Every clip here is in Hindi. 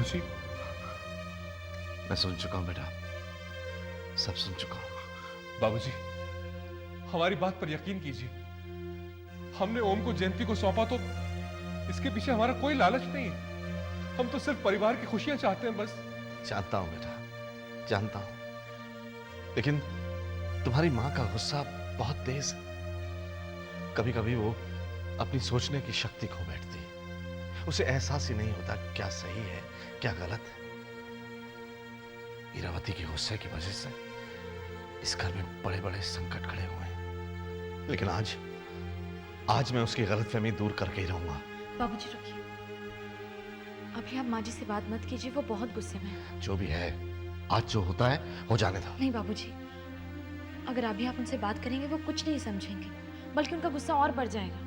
बाबूजी, मैं सुन चुका हूं बेटा, सब सुन चुका हूं। बाबूजी, हमारी बात पर यकीन कीजिए। हमने ओम को जयंती को सौंपा तो इसके पीछे हमारा कोई लालच नहीं है। हम तो सिर्फ परिवार की खुशियां चाहते हैं बस। जानता हूं बेटा, जानता हूं, लेकिन तुम्हारी मां का गुस्सा बहुत तेज है। कभी कभी वो अपनी सोचने की शक्ति खो बैठती है। उसे एहसास ही नहीं होता क्या सही है क्या गलत है। हीरावती के गुस्से की वजह से इस घर में बड़े बड़े संकट खड़े हुए हैं, लेकिन आज मैं उसकी गलतफहमी दूर करके ही रहूंगा। बाबूजी रुकिए, अभी आप माँ जी से बात मत कीजिए, वो बहुत गुस्से में है। जो भी है, आज जो होता है हो जाने दो। नहीं बाबूजी, अगर अभी आप उनसे बात करेंगे वो कुछ नहीं समझेंगे, बल्कि उनका गुस्सा और बढ़ जाएगा।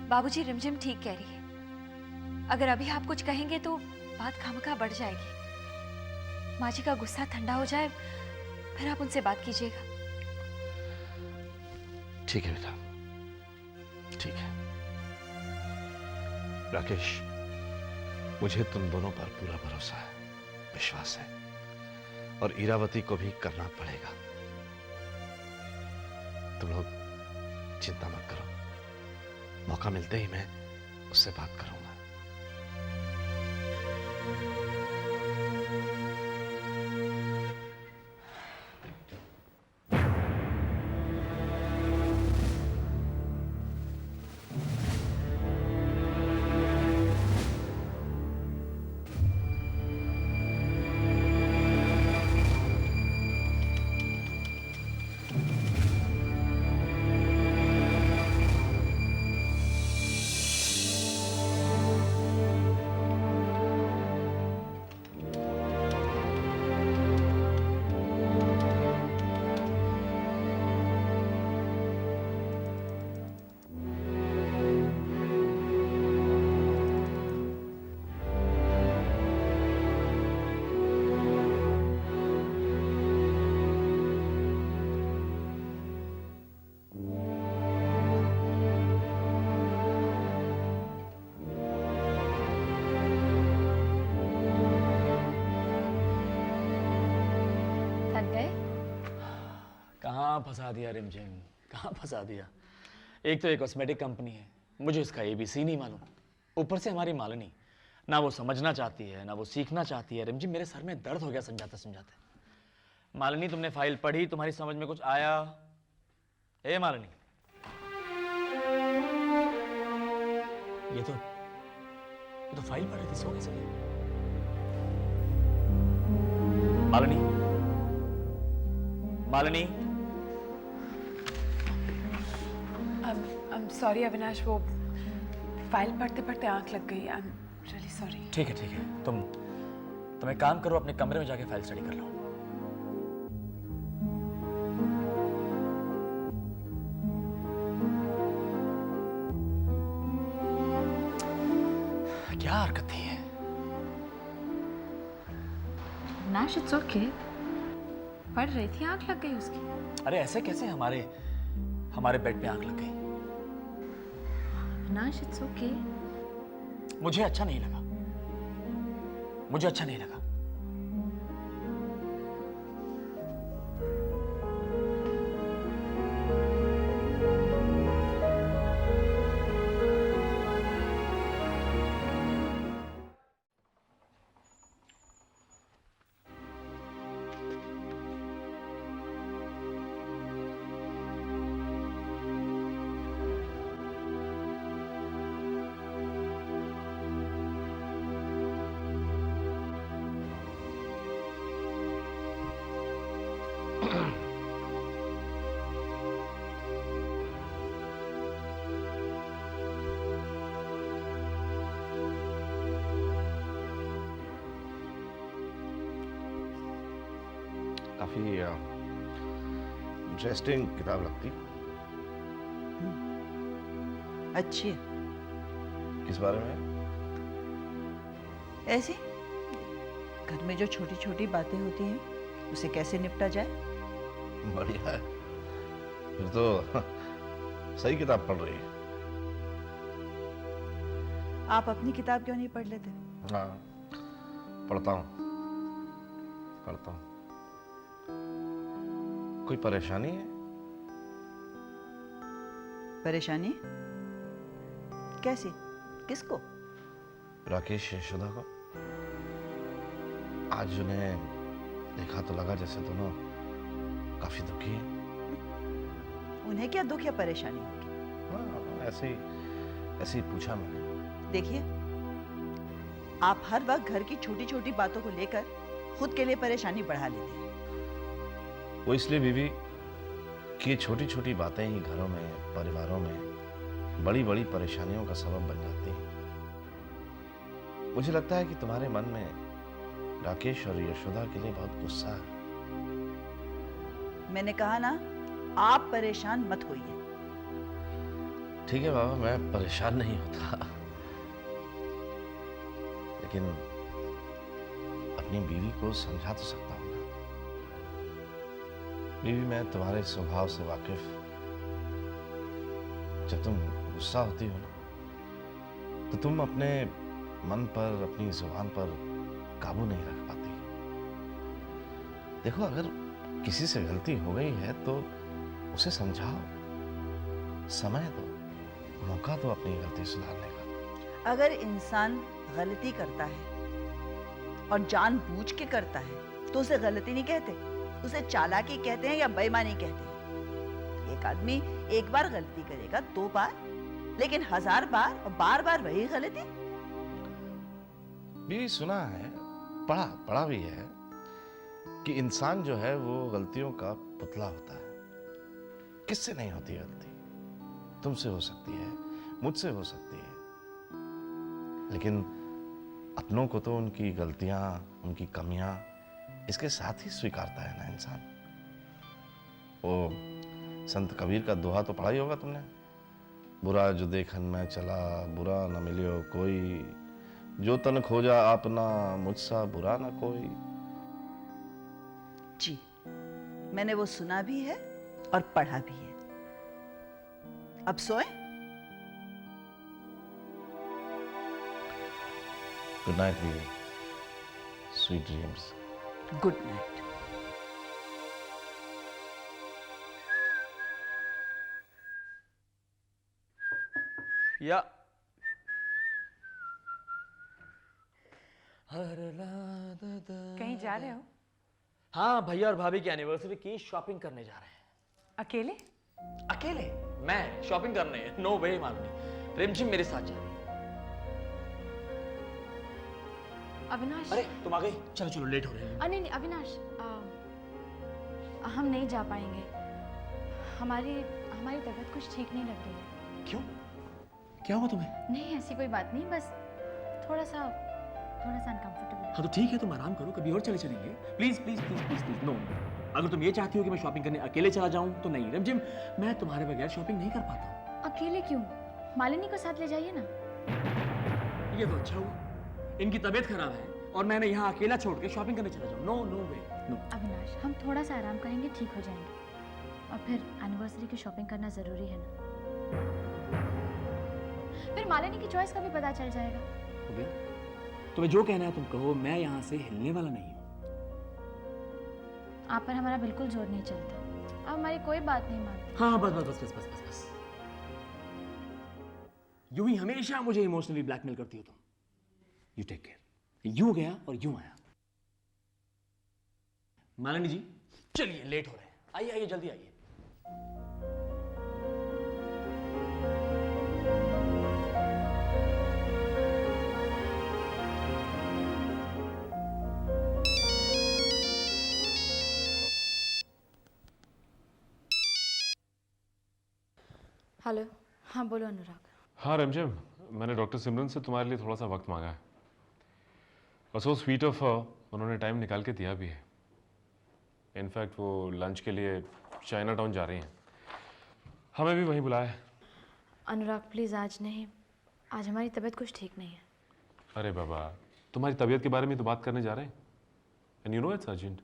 बाबूजी, रिमझिम ठीक कह रही है। अगर अभी आप कुछ कहेंगे तो बात खामखा बढ़ जाएगी। माँ जी का गुस्सा ठंडा हो जाए फिर आप उनसे बात कीजिएगा। ठीक है बेटा, ठीक है। राकेश, मुझे तुम दोनों पर पूरा भरोसा है, विश्वास है, और ईरावती को भी करना पड़ेगा। तुम लोग चिंता मत करो, मौका मिलते ही मैं उससे बात करूंगा। कहाँ फंसा दिया रिमझिम, कहाँ फंसा दिया। एक तो एक कॉस्मेटिक कंपनी है, मुझे उसका ABC नहीं मालूम। ऊपर से हमारी मालिनी, ना वो समझना चाहती है ना वो सीखना चाहती है। रिमझिम, मेरे सर में दर्द हो गया समझाते समझाते। मालिनी, तुमने फाइल पढ़ी? तुम्हारी समझ में कुछ आया? ए मालिनी, ये तो फाइल पढ़ रही थी, सो कैसे गई? मालिनी, मालिनी। I'm sorry अविनाश, वो फाइल पढ़ते पढ़ते आंख लग गई। I'm really sorry। ठीक है, तुम एक काम करो, अपने कमरे में जाके फाइल स्टडी कर लो। क्या हरकत थी ये? नाश, इट्स ओके। पढ़ रही थी, आंख लग गई उसकी। अरे ऐसे कैसे? हमारे बेड पे आंख लग गई। नाश, इट्स ओके। मुझे अच्छा नहीं लगा। काफी इंटरेस्टिंग किताब लगती। अच्छी है। किस बारे में? ऐसी घर में जो छोटी छोटी बातें होती हैं उसे कैसे निपटा जाए। बढ़िया है, फिर तो सही किताब पढ़ रही है। आप अपनी किताब क्यों नहीं पढ़ लेते? हाँ, पढ़ता हूँ पढ़ता हूँ। कोई परेशानी है? परेशानी? कैसी? किसको? राकेश यशोदा को। आज उन्हें देखा तो लगा जैसे दोनों काफी दुखी हैं। उन्हें क्या दुख या परेशानी होगी? हाँ, ऐसे ही पूछा मैंने। देखिए, आप हर वक्त घर की छोटी छोटी बातों को लेकर खुद के लिए परेशानी बढ़ा लेते हैं। वो इसलिए बीवी कि ये छोटी छोटी बातें ही घरों में, परिवारों में बड़ी बड़ी परेशानियों का सबब बन जाती हैं। मुझे लगता है कि तुम्हारे मन में राकेश और यशोदा के लिए बहुत गुस्सा है। मैंने कहा ना, आप परेशान मत होइए। ठीक है बाबा, मैं परेशान नहीं होता, लेकिन अपनी बीवी को समझा तो सकता हूं ना। बीवी, मैं तुम्हारे स्वभाव से वाकिफ। जब तुम गुस्सा होती हो ना, तो तुम अपने मन पर, अपनी जुबान पर काबू नहीं रख पाती। देखो, अगर किसी से गलती हो गई है तो उसे समझाओ, समय दो, मौका दो अपनी गलती सुधारने का। अगर इंसान गलती करता है और जानबूझ के करता है तो उसे गलती नहीं कहते, उसे चालाकी कहते हैं या बेईमानी कहते हैं। एक आदमी एक बार गलती करेगा, 2 बार, लेकिन 1000 बार और बार बार वही गलती। भी सुना है, पढ़ा भी है कि इंसान जो है वो गलतियों का पुतला होता है। किससे नहीं होती गलती? तुमसे हो सकती है, मुझसे हो सकती है, लेकिन अपनों को तो उनकी गलतियां, उनकी कमियां इसके साथ ही स्वीकारता है ना इंसान। वो संत कबीर का दोहा तो पढ़ा ही होगा तुमने, बुरा जो देखन में चला, बुरा न मिलियो कोई, जो तन खोजा आपना, मुझसा बुरा न कोई। जी, मैंने वो सुना भी है और पढ़ा भी है। अब सोए? गुड नाइट बीवी, स्वीट ड्रीम्स। Good night. या कहीं जा रहे हो? हाँ, भैया और भाभी की एनिवर्सरी की शॉपिंग करने जा रहे हैं। अकेले? अकेले? मैं शॉपिंग करने? नो वे मालूम। रिमझिम मेरे साथ जा रही है। अविनाश, अरे तुम आ गई, चलो चलो, लेट हो रहे हैं। नहीं नहीं अविनाश, हम नहीं जा पाएंगे। हमारी तबीयत कुछ ठीक नहीं लग रही है। क्यों? क्या हुआ तुम्हें? नहीं, ऐसी कोई बात नहीं, बस थोड़ा सा अनकंफर्टेबल। हाँ तो ठीक है, तुम आराम करो, कभी और चलेंगे। Please please please please please, no. अगर तुम ये चाहती हो कि मैं शॉपिंग करने अकेले चला जाऊं तो नहीं रिमझिम, मैं तुम्हारे बगैर शॉपिंग नहीं कर पाता हूं। अकेले क्यों? मालिनी को साथ ले जाइए ना। ये तो अच्छा हुआ, इनकी तबीयत खराब है और मैंने यहाँ अकेला छोड़ के शॉपिंग करने चला जाऊं। नो नो वे, नो। अविनाश, हम थोड़ा सा आराम करेंगे, ठीक हो जाएंगे। और फिर एनिवर्सरी की शॉपिंग करना जरूरी है ना, फिर मालिनी की चॉइस का भी पता चल जाएगा। हो गया? तुम्हें जो कहना है तुम कहो, मैं यहाँ से हिलने वाला नहीं हूँ। आप पर हमारा बिल्कुल जोर नहीं चलता, आप हमारी कोई बात नहीं मानते। हाँ बस बस बस बस बस बस बस, यूं ही हमेशा मुझे इमोशनली ब्लैकमेल करती हो तुम। You take care. यूं गया और यूं आया। मालिनी जी चलिए, लेट हो रहे हैं, आइए आइए जल्दी आइए। हेलो, हाँ बोलो अनुराग। हाँ रिमझिम, मैंने डॉक्टर सिमरन से तुम्हारे लिए थोड़ा सा वक्त मांगा है और सो स्वीट ऑफ उन्होंने टाइम निकाल के दिया भी है। इनफैक्ट वो लंच के लिए चाइना टाउन जा रही हैं, हमें भी वहीं बुलाया है। अनुराग प्लीज़ आज नहीं, आज हमारी तबीयत कुछ ठीक नहीं है। अरे बाबा, तुम्हारी तबीयत के बारे में तो बात करने जा रहे हैं, and you know it's urgent.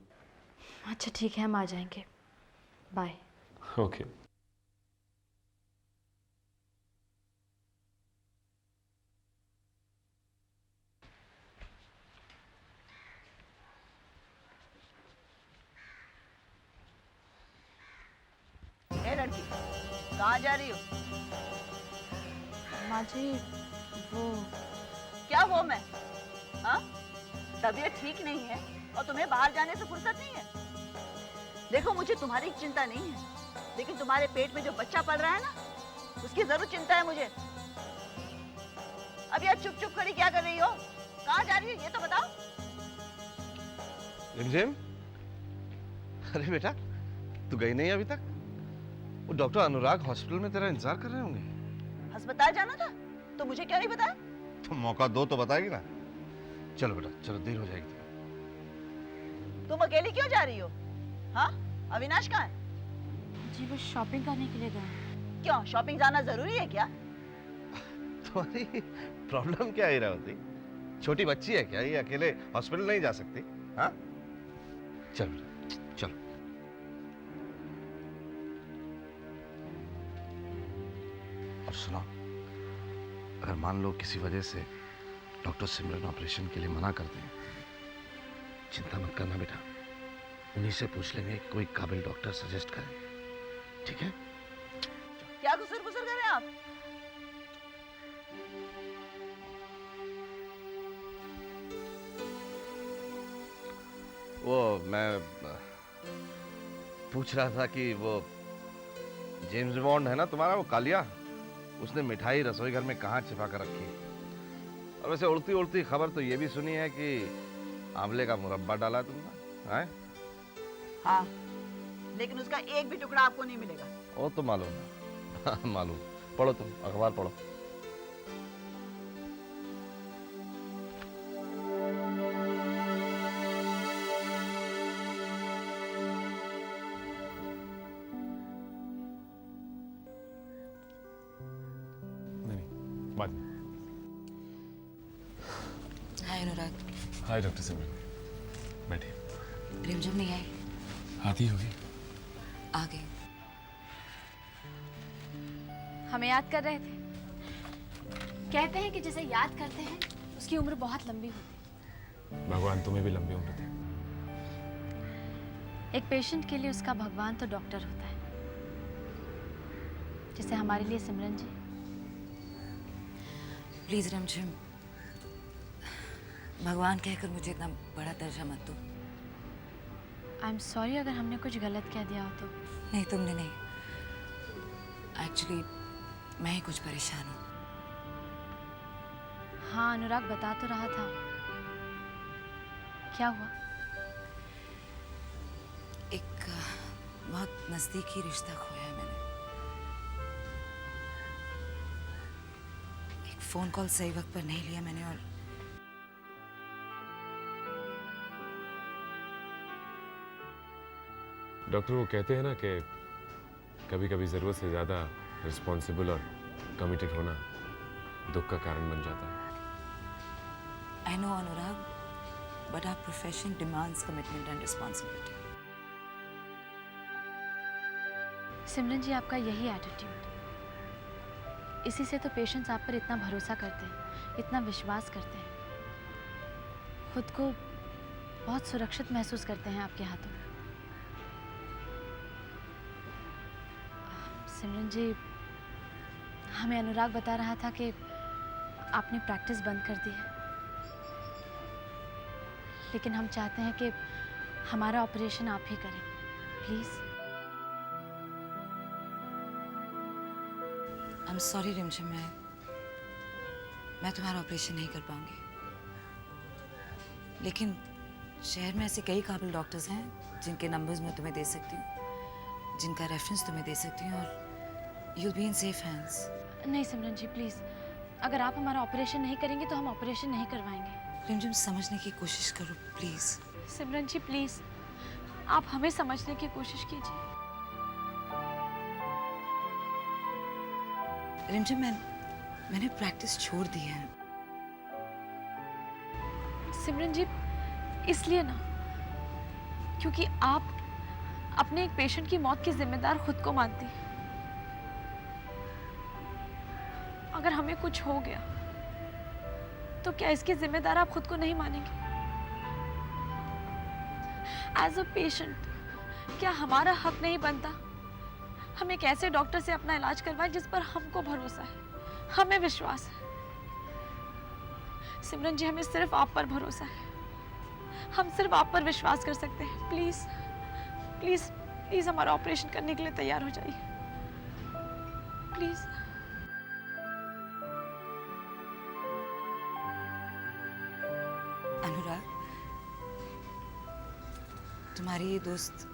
अच्छा ठीक है, हम आ जाएंगे, बाय। ओके। कहाँ जा रही हो? माँ जी वो क्या वो मैं? हाँ? तबीयत ठीक नहीं है और तुम्हें बाहर जाने से फुर्सत नहीं है? देखो मुझे तुम्हारी चिंता नहीं है, लेकिन तुम्हारे पेट में जो बच्चा पल रहा है ना, उसकी जरूर चिंता है मुझे। अब यार चुप चुप खड़ी क्या कर रही हो? कहाँ जा रही हो ये तो बताओ। रिमझिम, अरे बेटा, तू गई नहीं अभी तक? वो डॉक्टर अनुराग हॉस्पिटल में तेरा इंतजार कर रहे होंगे। अस्पताल जाना था तो मुझे क्यों नहीं बताया? तो मौका दो तो बताएगी ना। चलो बेटा, चलो, देर हो जाएगी तुम्हें। तुम अकेली क्यों जा रही हो? हाँ? अविनाश कहाँ है? जी वो शॉपिंग करने के लिए गए हैं। क्यों, शॉपिंग जाना जरूरी है क्या? तुम्हारी प्रॉब्लम क्या है रावती? छोटी बच्ची है क्या, ये अकेले हॉस्पिटल नहीं जा सकती? हाँ, चल बेटा, चलो। और सुनो, अगर मान लो किसी वजह से डॉक्टर सिमरन ऑपरेशन के लिए मना कर दें, चिंता मत करना बेटा, उन्हीं से पूछ लेंगे, कोई काबिल डॉक्टर सजेस्ट करें, ठीक है? क्या गुसर गुसर कर रहे हैं आप? वो मैं पूछ रहा था कि वो जेम्स बॉन्ड है ना तुम्हारा, वो कालिया, उसने मिठाई रसोई घर में कहाँ छिपा कर रखी? और वैसे उड़ती उड़ती खबर तो ये भी सुनी है कि आंवले का मुरब्बा डाला तुमने, हैं? हाँ, लेकिन उसका एक भी टुकड़ा आपको नहीं मिलेगा। वो तो मालूम है। हाँ, मालूम। पढ़ो, तुम अखबार पढ़ो। नहीं, बाद में। हाय अनुराग। हाय डॉक्टर सिमरन, बैठिए। रिमझिम नहीं आई? आती होगी। आ गई। हमें याद कर रहे थे। कहते हैं कि जिसे याद करते हैं उसकी उम्र बहुत लंबी होती है। भगवान तुम्हें भी लंबी उम्र दे। एक पेशेंट के लिए उसका भगवान तो डॉक्टर होता है, जैसे हमारे लिए सिमरन जी। प्लीज रिमझिम, भगवान कहकर मुझे इतना बड़ा दर्जा मत दो। आई एम सॉरी अगर हमने कुछ गलत कह दिया हो तो। नहीं, तुमने नहीं, एक्चुअली मैं ही कुछ परेशान हूँ। हाँ, अनुराग बता तो रहा था। क्या हुआ? एक बहुत नजदीकी रिश्ता खोया है मैंने। एक फोन कॉल सही वक्त पर नहीं लिया मैंने, और डॉक्टर वो कहते हैं ना कि कभी कभी ज़रूरत से ज़्यादा रिस्पॉन्सिबल और कमिटेड होना दुख का कारण बन जाता है। I know Anurag, but our profession demands commitment and responsibility. Simran ji, आपका यही एटीट्यूड, इसी से तो पेशेंट्स आप पर इतना भरोसा करते हैं, इतना विश्वास करते हैं, खुद को बहुत सुरक्षित महसूस करते हैं आपके हाथों। सिमरन जी, हमें अनुराग बता रहा था कि आपने प्रैक्टिस बंद कर दी है, लेकिन हम चाहते हैं कि हमारा ऑपरेशन आप ही करें, प्लीज। आई एम सॉरी रिमझिम, मैं तुम्हारा ऑपरेशन नहीं कर पाऊंगी, लेकिन शहर में ऐसे कई काबिल डॉक्टर्स हैं जिनके नंबर्स मैं तुम्हें दे सकती हूँ, जिनका रेफरेंस तुम्हें दे सकती हूँ, और you'll be in safe hands. नहीं सिमरन जी, प्लीज, अगर आप हमारा ऑपरेशन नहीं करेंगे तो हम ऑपरेशन नहीं करवाएंगे। रिमझिम, समझने की कोशिश करो प्लीज। सिमरन जी प्लीज, आप हमें समझने की कोशिश कीजिए। रिमझिम, मैंने प्रैक्टिस छोड़ दी है। सिमरन जी, इसलिए ना, क्योंकि आप अपने एक पेशेंट की मौत की जिम्मेदार खुद को मानती हैं। अगर हमें कुछ हो गया तो क्या इसकी जिम्मेदार आप खुद को नहीं मानेंगे? एज अ पेशेंट क्या हमारा हक नहीं बनता हम एक ऐसे डॉक्टर से अपना इलाज करवाएं जिस पर हमको भरोसा है, हमें विश्वास है। सिमरन जी, हमें सिर्फ आप पर भरोसा है, हम सिर्फ आप पर विश्वास कर सकते हैं। प्लीज प्लीज प्लीज हमारा ऑपरेशन करने के लिए तैयार हो जाइए, प्लीज। अनुराग, तुम्हारी ये दोस्त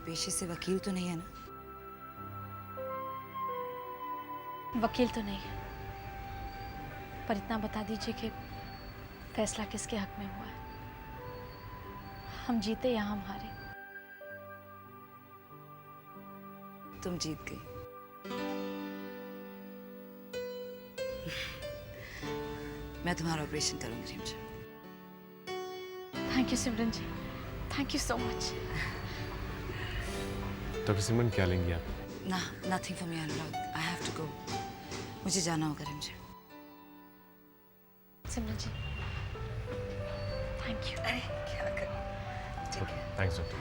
पेशे से वकील तो नहीं है ना? वकील तो नहीं है, पर इतना बता दीजिए कि फैसला किसके हक में हुआ है। हम जीते या हम हारे? तुम जीत गई। मैं तुम्हारा ऑपरेशन करूंगी Rimjhim. Thank you Simran ji, thank you so much. Doctor Simran क्या लेंगी आप? ना, nothing for me Anurag, I have to go. मुझे जाना होगा रिमझिम। Simran ji, thank you. अरे क्या कर, ठीक है। Thanks doctor.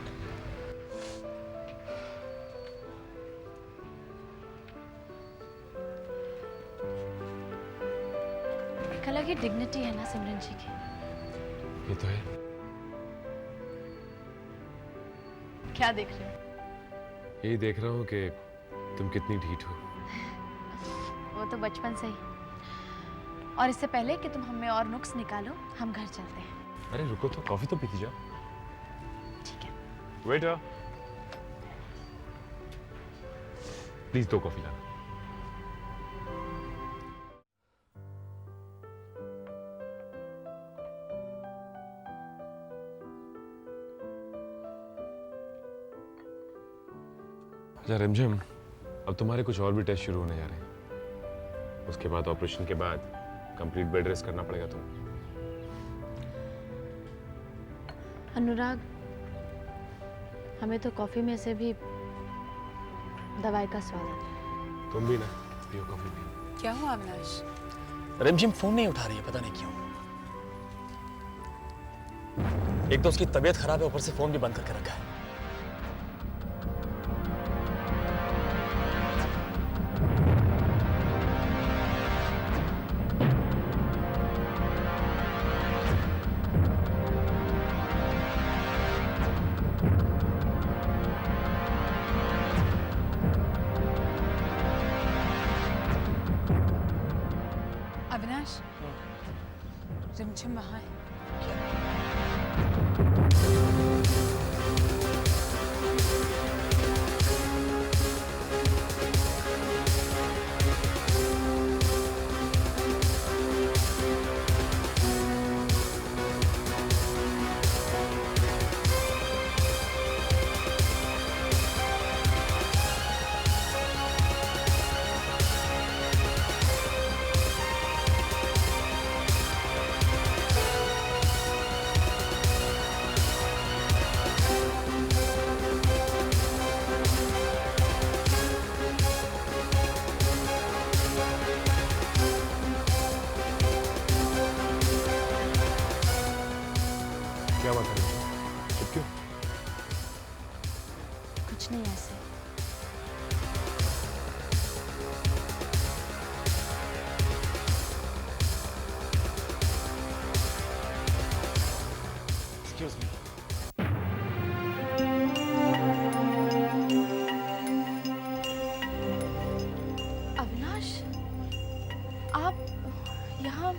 एक अलग ही डिग्निटी है ना सिमरन जी की। ये तो है। क्या देख रहे हो? यही देख रहा हूँ कि तुम कितनी ढीठ हो। वो तो बचपन से ही। और इससे पहले कि तुम हमें और नुक्स निकालो, हम घर चलते हैं। अरे रुको तो, कॉफी तो पीती जाओ। ठीक है। वेटर, प्लीज 2 कॉफी लाना। अच्छा रिमझिम, अब तुम्हारे कुछ और भी टेस्ट शुरू होने जा रहे हैं। उसके बाद ऑपरेशन के बाद कंप्लीट बेड रेस्ट करना पड़ेगा तुम्हें। अनुराग, हमें तो कॉफी में से भी दवाई का स्वाद आता है। तुम भी ना पियो कॉफी पियो। क्या हुआ अविनाश? रिमझिम फोन नहीं उठा रही है, पता नहीं क्यों। एक तो उसकी तबीयत खराब है, ऊपर से फोन भी बंद करके रखा है। अविनाश, रिमझिम वहाँ है। क्या बात है? चुप क्यों? कुछ नहीं ऐसे। Excuse me. अविनाश, आप यहाँ